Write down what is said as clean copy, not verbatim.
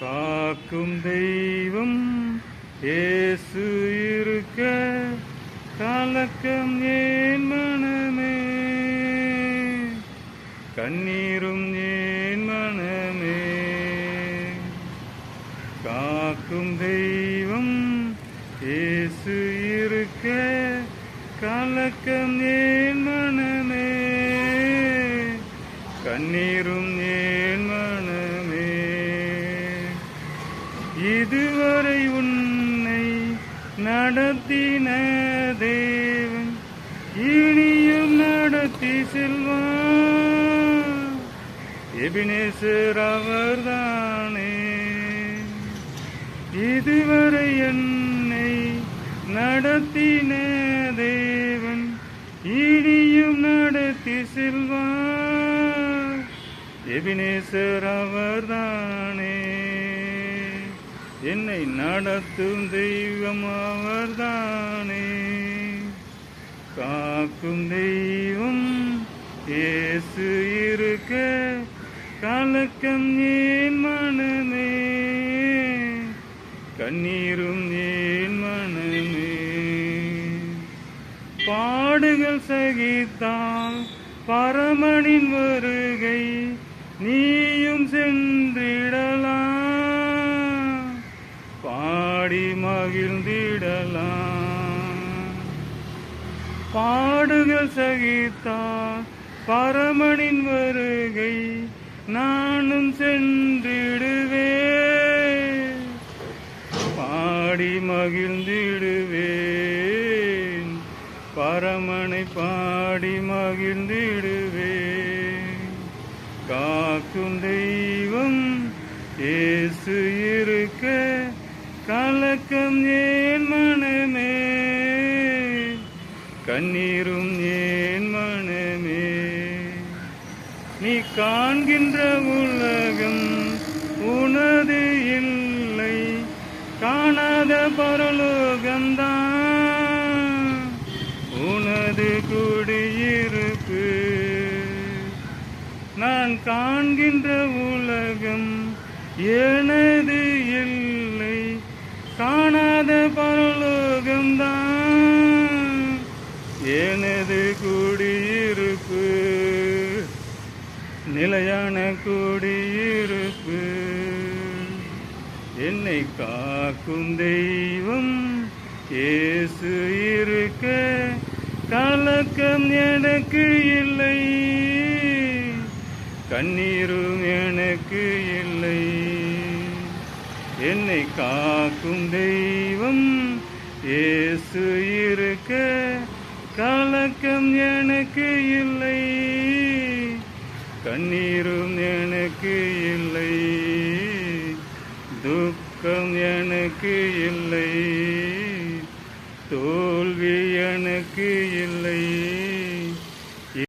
காக்கும் தெய்வம் இயேசு இருக்க கலக்கம் ஏன் மனமே, கண்ணீரும் ஏன் மனமே. காக்கும் தெய்வம் இயேசு இருக்க கலக்கம் ஏன் மனமே, கண்ணீரும் ஏன் மனமே. இதுவரை உன்னை நடத்தின தேவன் இனியும் நடத்தி செல்வான். எபினேசர் அவர்தானே. இதுவரை என்னை நடத்தின தேவன் இனியும் நடத்தி செல்வான். எபினேசர் அவர்தானே. என்னை நடத்தும் தெய்வம் அவர்தானே. காக்கும் தெய்வம் இயேசு இருக்க கலக்கம் ஏன் மனமே, கண்ணீரும் ஏன் மனமே. பாடுகள் சகித்தால் பரமனின் வருகை நீயும் சென்றிடலாம், பாடி மகிழ்ந்திடலாம். பாடுகள் சகித்தால் பரமனின் வருகை நானும் சென்றிடுவேன், பாடி மகிழ்ந்திடுவேன். பரமனை பாடி மகிழ்ந்திடுவேன். காக்கும் தெய்வம் இயேசு இருக்க கலக்கம் ஏன் மனமே, கண்ணீரும் ஏன் மனமே. நீ காண்கின்ற உலகம் உனது இல்லை, காணாத பரலோகம்தான் உனது குடியிருப்பு. நான் காண்கின்ற உலகம் எனது இல்லை, காணாத பரலோகம்தான் எனது குடியிருப்பு, நிலையான குடியிருப்பு. என்னை காக்கும் தெய்வம் இயேசு இருக்க கலக்கம் எனக்கு இல்லை, கண்ணீரும் எனக்கு இல்லை. என்னை காக்கும் தெய்வம் இயேசு இருக்க கலக்கம் எனக்கு இல்லை, கண்ணீரும் எனக்கு இல்லை. துக்கம் எனக்கு இல்லை, தோல்வி எனக்கு இல்லை.